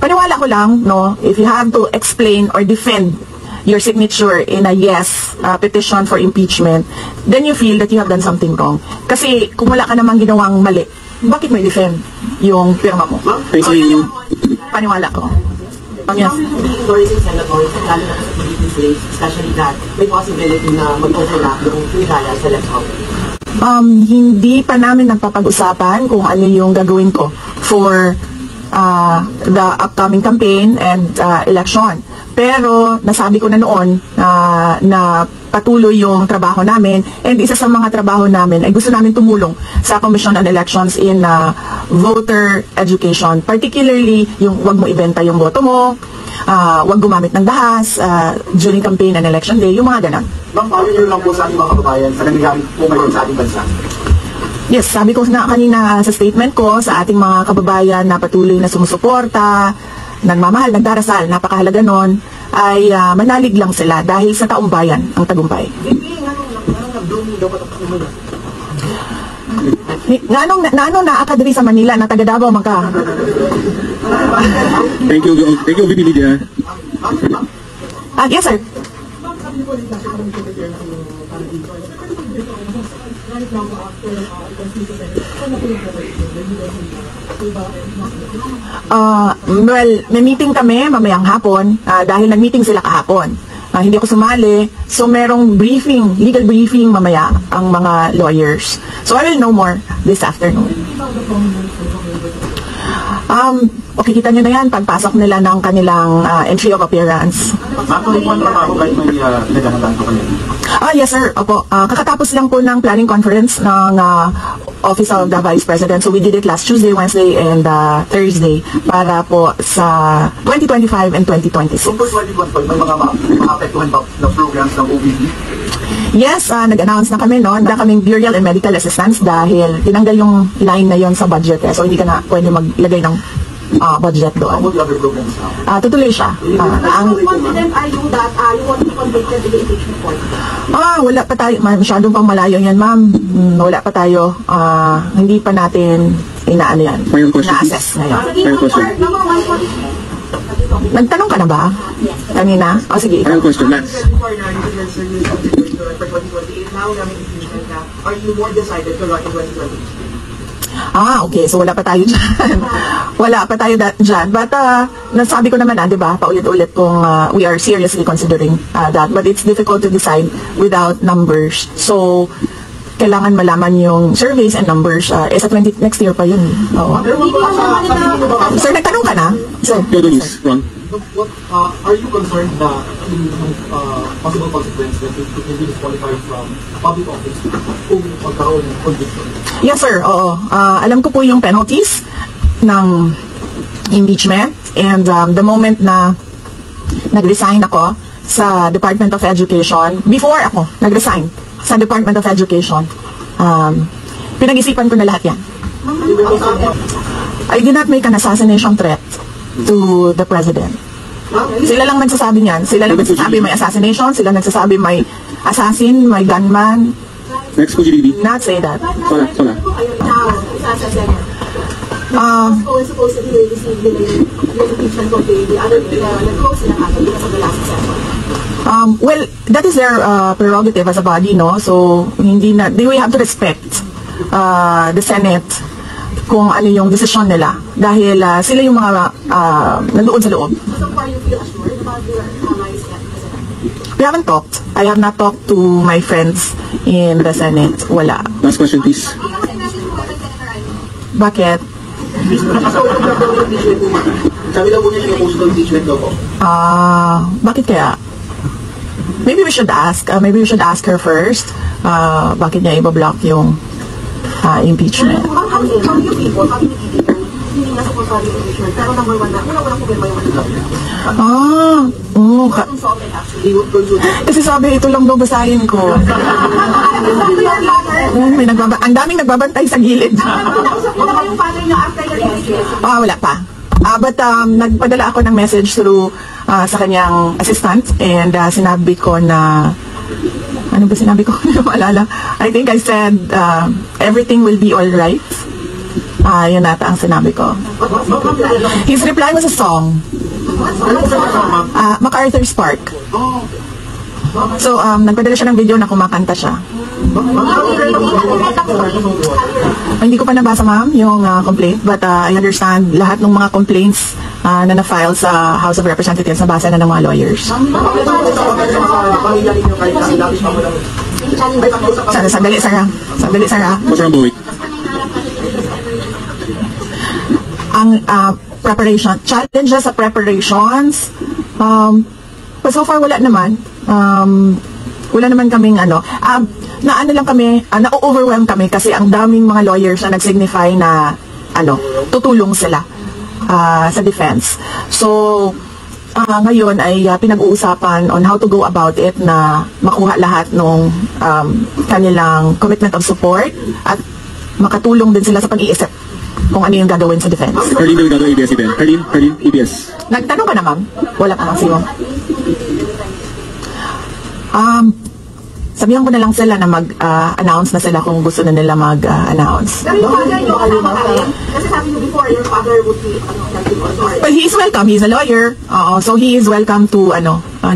paniwala ko lang, no, if you have to explain or defend your signature in a yes petition for impeachment, then you feel that you have done something wrong. Kasi kung wala ka namang ginawang mali, bakit may defend yung pirma mo? Paniwala ko. Yes. Endorsing senators, lalo na sa PDP place, especially that may possibility na mag-overlap yung trial sa left house. Hindi pa namin nagpapag-usapan kung ano yung gagawin ko for the upcoming campaign and election. Pero nasabi ko na noon na patuloy yung trabaho namin, and isa sa mga trabaho namin ay gusto namin tumulong sa Commission on Elections in voter education, particularly yung wag mo ibenta yung boto mo, wag gumamit ng dahas during campaign and election day, yung mga ganun. Ma'am, paano nyo lang po sa ating mga kababayan sa nangyayari po ngayon sa ating bansa? Yes, sabi ko na kanina sa statement ko sa ating mga kababayan na patuloy na sumusuporta, nagmamahal, nagdarasal, napakahalaga nun, ay manalig lang sila dahil sa taong bayan ang tagumpay. Nanong naakadiri sa Manila na taga Davao man ka? Thank you, VP Lydia. Yes, sir. Well, may meeting kami mamayang hapon dahil nag-meeting sila kahapon. Hindi ako sumali, so merong briefing, legal briefing mamaya ang mga lawyers. So I will know more this afternoon. Okay, kita nyo na yan pagpasok nila ng kanilang entry of appearance. Matuloy po ang trabaho kahit may naghahandaan po kanina? Yes sir, opo. Kakatapos lang po ng planning conference ng Office of the Vice President. So we did it last Tuesday, Wednesday, and Thursday para po sa 2025 and 2026. So for 2025, may mga maapektuhan ba na programs ng OVP? Yes, nag-announce na kami noon na kaming burial and medical assistance dahil tinanggal yung line na yon sa budget. So hindi ka na pwede maglagay ng budget doon. How about the other programs now? Tutuloy siya. How confident are you that you want to be convicted in the impeachment court? Wala pa tayo. Masyadong pang malayo yan, ma'am. Wala pa tayo. Hindi pa natin inaano yan. Na-assess ngayon. Nagtanong ka na ba? Kanina? Sige. Final question, Lance. Are you more decided to run in 2020? Okay. So wala pa tayo dyan. Wala pa tayo dyan. But nasabi ko naman di ba, paulit-ulit kung we are seriously considering that. But it's difficult to decide without numbers. So kailangan malaman yung surveys and numbers. Sa next year pa yun. Sir, nagtanong ka na? Sir, Ron. What are you concerned that possible consequence that you could be disqualified from public office kung magkaroon ng conviction? Yes sir, oo. Alam ko po yung penalties ng impeachment, and the moment na nag-resign ako sa Department of Education, before ako nag-resign sa Department of Education, pinag-isipan ko na lahat yan. I did not make an assassination threat to the President. Sila lang nagsasabi niyan. Sila lang nagsasabi may assassination, sila nagsasabi may assassin, may gunman. Next po, GDB. Not say that. Wala. Supposedly received the impeachment complaint, the other close na because of the last session. Well, that is their prerogative as a body, no? So, we have to respect the Senate kung ano yung desisyon nila. Dahil sila yung mga nandoon sa loob. So far, you feel assured about your allies at the Senate? We haven't talked. I have not talked to my friends in the Senate. Wala. Last question, please. Bakit? Sabi lang po niya yung post impeachment daw po. Bakit kaya? Maybe we should ask. Maybe we should ask her first. Bakit niya ibablock yung impeachment? How do you people, hindi nga supportado yung impeachment, pero number one na, walang problema yung consulted actually. Kasi sabi, ito lang daw basahin ko. Ang daming nagbabantay sa gilid. Wala pa. But nagpadala ako ng message through sa kanyang assistant, and sinabi ko na, ano ba sinabi ko? Hindi ko maalala. I think I said, everything will be all right. Yun nata ang sinabi ko. His reply was a song. MacArthur's Park. So, nagpadala siya ng video na kumakanta siya. Hindi ko pa nabasa, ma'am, yung complaint, but I understand lahat ng mga complaints na na-file sa House of Representatives nabasa na ng mga lawyers. Sandali, Sarah. What's wrong, Bowie? Ang preparation, challenges sa preparations, but so far wala naman. Wala naman kaming na-overwhelm kami kasi ang daming mga lawyers na nag-signify na tutulong sila sa defense. So, ngayon ay pinag-uusapan on how to go about it na makuha lahat ng kanilang commitment of support at makatulong din sila sa pag-iisip kung ano yung gagawin sa defense. Carlene Delgado, ABS-CBN. Carlene, ABS. Nagtanong ka na, ma'am? Wala pa, maximum. Sabihan ko na lang sila na mag-announce na sila kung gusto na nila mag-announce. Pero yung father nyo, kasi sabi nyo before, your father would be, Well, he is welcome. He's a lawyer. So he is welcome to,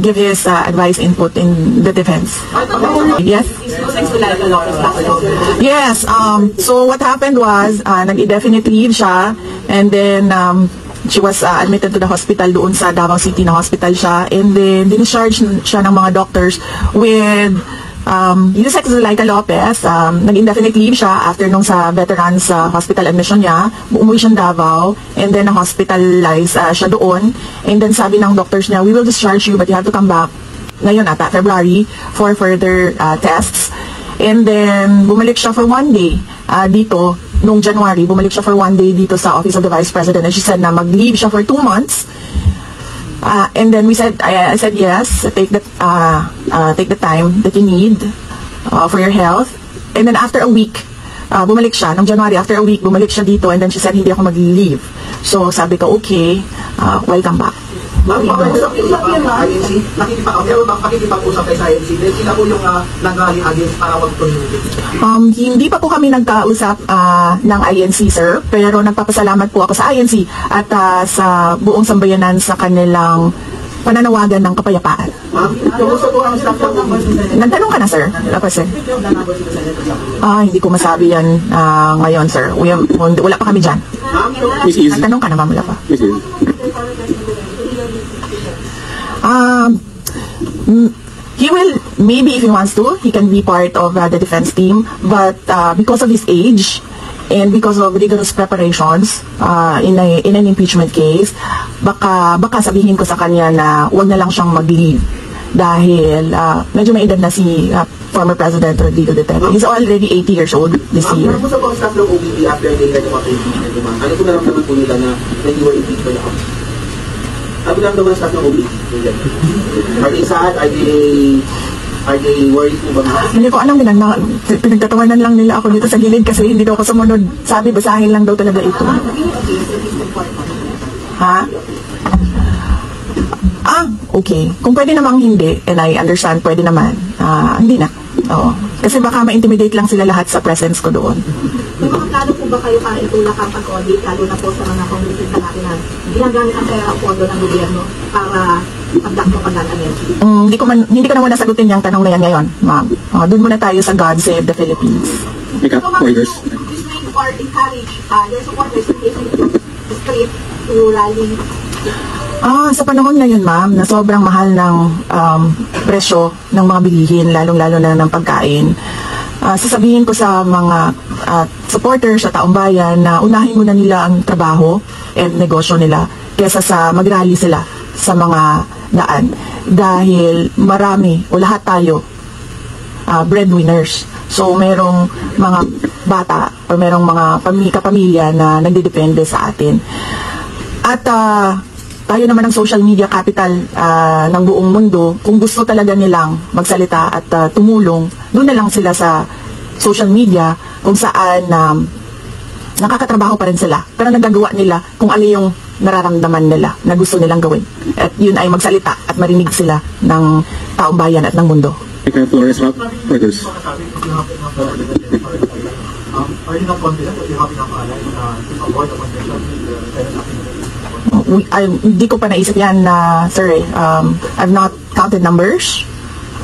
give his advice, input in the defense. Yes? Yes. So what happened was, nag-indefinite leave siya, and then, she was admitted to the hospital doon sa Davao City na hospital siya, and then discharge siya ng mga doctors with Yusek Zuleika Lopez. Nag-indefinite leave siya after nung sa veterans hospital admission niya. Umuwi siya Davao, and then hospitalized siya doon, and then sabi ng doctors niya, we will discharge you but you have to come back ngayon ata, February, for further tests. And then bumalik siya for 1 day dito nung January. Bumalik siya for 1 day dito sa Office of the Vice President, and she said na mag-leave siya for 2 months. And then I said yes, take the time that you need for your health. And then after a week, bumalik siya, nung January, after a week, bumalik siya dito, and then she said hindi ako mag-leave. So sabi ko, okay, welcome back. Nakikipag-usap kayo sa INC, then sila po yung nag-rally against para mag-community. Hindi pa po kami nagkausap ng INC, sir, pero nagpapasalamat po ako sa INC at sa buong sambayanan sa kanilang pananawagan ng kapayapaan. Kumusta po ang staff ng Nagtanong ka na, sir? Hindi ko masabi yan ngayon, sir. Wala pa kami dyan. Miss Iz. Nagtanong ka na, ma'am, wala pa. Miss Iz. He will, maybe if he wants to, he can be part of the defense team, but because of his age and because of rigorous preparations in an impeachment case, baka sabihin ko sa kanya na huwag na lang siyang mag-leave dahil medyo may edad na si former President Rodrigo Duterte. He's already 80 years old this year. Kumusta po ang staff ng OBP after they had yung impeachment? Ano po naramdaman po nila na when you were impeached by the House? Ano naramdaman ang staff ng OBP? Are they sad? Are they worried po ba? Hindi ko alam, pinagtatawanan lang nila ako dito sa gilid kasi hindi daw ako sumunod. Sabi, basahin lang daw talaga ito. Ha? Okay. Kung pwede namang hindi, and I understand, pwede naman. Hindi na. Oo. Kasi baka ma-intimidate lang sila lahat sa presence ko doon. May mga plano po ba kayo para itulak ang pag-audit, lalo na po sa mga community sa natin na ginagamit ang pera o pondo ng gobyerno para pagdakto pag-amin? Hindi ko na muna sagutin yung tanong na yan ngayon, ma'am. Doon muna tayo sa God Save the Philippines. Make up pointers. This may or encourage their supporters to take the street to rally. Sa panahon ngayon, ma'am, na sobrang mahal ng presyo ng mga bilihin, lalong-lalo na ng pagkain, sasabihin ko sa mga supporters sa taong bayan na unahin muna nila ang trabaho and negosyo nila kesa sa mag-rally sila sa mga daan. Dahil marami o lahat tayo breadwinners. So, merong mga bata o merong mga kapamilya na nagdidepende sa atin. At tayo naman ang social media capital ng buong mundo. Kung gusto talaga nilang magsalita at tumulong, doon na lang sila sa social media kung saan nakakatrabaho pa rin sila. Pero nagagawa nila kung ano yung nararamdaman nila na gusto nilang gawin. At yun ay magsalita at marinig sila ng taong bayan at ng mundo. Make up Flores, pointers. Are you not confident that you have enough allies to avoid the convention with the Senate acting? Hindi ko pa naisip yan, sir. I've not counted numbers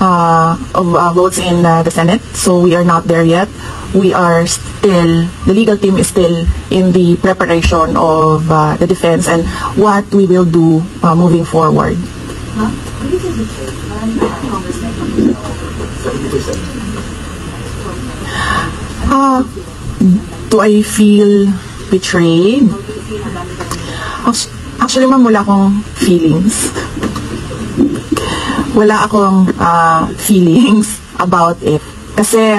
of votes in the Senate, so we are not there yet. We are still, the legal team is still in the preparation of the defense and what we will do moving forward. Do I feel betrayed? Actually, ma'am, wala akong feelings. Wala akong feelings about it. Kasi,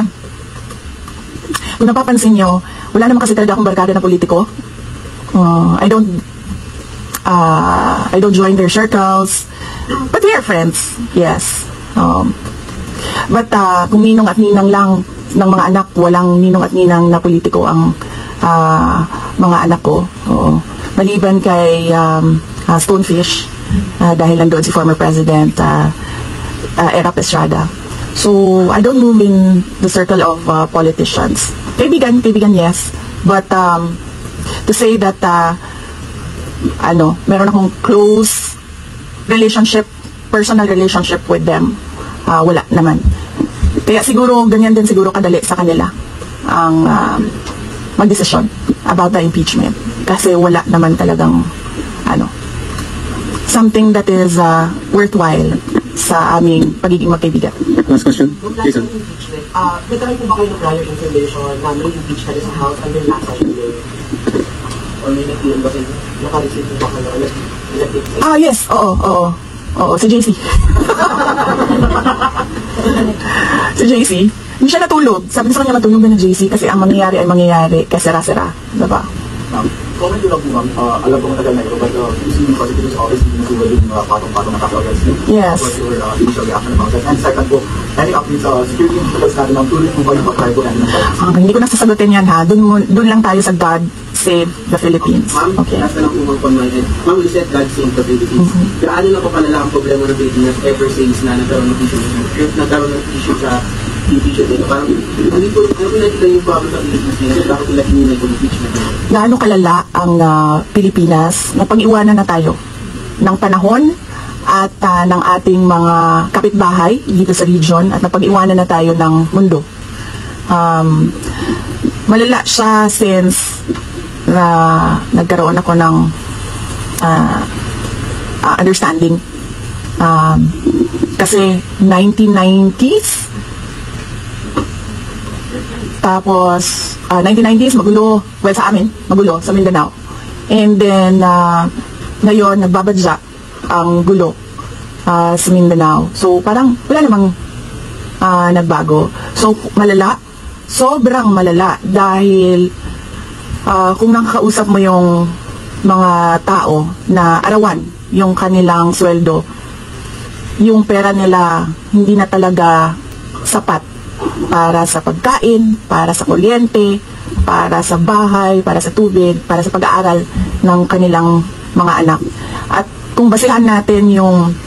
kung napapansin nyo, wala naman kasi talaga akong barkada na politiko. I don't join their circles. But we are friends, yes. But kung ninong at ninang lang ng mga anak, walang ninong at ninang na politiko ang mga anak ko. Maliban kay Stonefish, dahil nandoon si former President Erap Estrada. So, I don't move in the circle of politicians. Kaibigan, yes. But to say that meron akong close relationship, personal relationship with them, wala naman. Kaya siguro, ganyan din siguro kadali sa kanila ang magdesisyon about the impeachment. Kasi wala naman talagang something that is worthwhile sa aming pagiging magkaibigan. Last question, Jason. Nagkaroon po ba kayo ng prior information na may impeach ka sa House under last session day? Or may nag-iwan ba kayo? Naka-receive po ba kayo? Yes, oo, si JC. Si JC, hindi siya natulog. Sabi ko sa kanya matulog na ng JC kasi ang mangyayari ay mangyayari kaya sera-sera. Diba? Comment ko lang po, ma'am. Alam ko matagal na ito, but receiving positives always sinusugal yung patong-patong na kaso against you. Yes. What's your initial reaction about that? And second po, any updates sa security officials natin ng tuloy po ba yung pag-try po natin ng files? Hindi ko nasasagutin yan ha. Doon lang tayo sa God Save the Philippines. Ma'am, Okay. nasa lang po on my end. Ma'am, you said God Save the Philippines. Pero ano na po pala ang problema ng Pilipinas ever since na nagkaroon ng issue sa impeachment nito? Parang, hindi po nakita yung problem ng Pilipinas nila. Bakit nila hinunay po impeachment nito? Gaano kalala ang Pilipinas na pag-iwanan na tayo ng panahon at ng ating mga kapitbahay dito sa region at napag-iwanan na tayo ng mundo. Malala siya since na nagkaroon ako ng understanding. Kasi 1990s, tapos 1990s magulo, well sa amin, magulo sa Mindanao. And then ngayon nagbabadya ang gulo sa Mindanao. So parang wala namang nagbago. So malala, sobrang malala dahil kung nakakausap mo yung mga tao na arawan yung kanilang sweldo, yung pera nila hindi na talaga sapat para sa pagkain, para sa kuryente, para sa bahay, para sa tubig, para sa pag-aaral ng kanilang mga anak. At kung basihan natin yung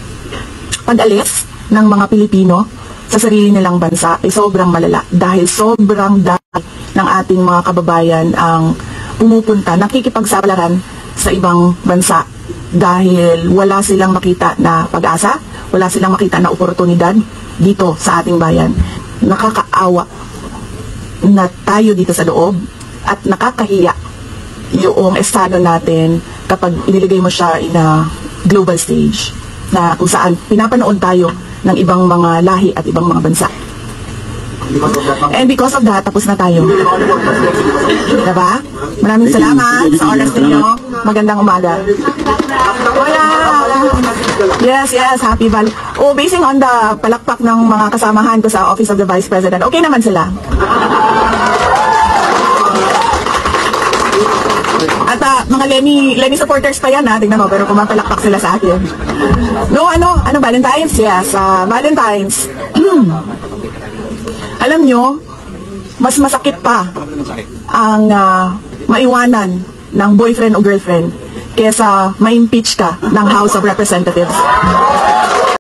pag-alis ng mga Pilipino sa sarili nilang bansa, ay sobrang malala dahil sobrang dami ng ating mga kababayan ang pumupunta, nakikipagsapalaran sa ibang bansa dahil wala silang makita na pag-asa, wala silang makita na oportunidad dito sa ating bayan. Nakakaawa na tayo dito sa loob at nakakahiya yung estado natin kapag iniligay mo siya in a global stage na kung saan pinapanood tayo ng ibang mga lahi at ibang mga bansa. And because of that, tapos na tayo. Diba? Maraming salamat sa oras ninyo. Magandang umaga. Wala. Yes, happy Val. Basing on the palakpak ng mga kasamahan ko sa Office of the Vice President, okay naman sila. At mga Lenny supporters pa yan ha, tingnan mo, pero pumapalakpak sila sa akin. No, ano Valentine's? Yes, Valentine's. Alam nyo, mas masakit pa ang maiwanan ng boyfriend o girlfriend kesa ma-impeach ka ng House of Representatives.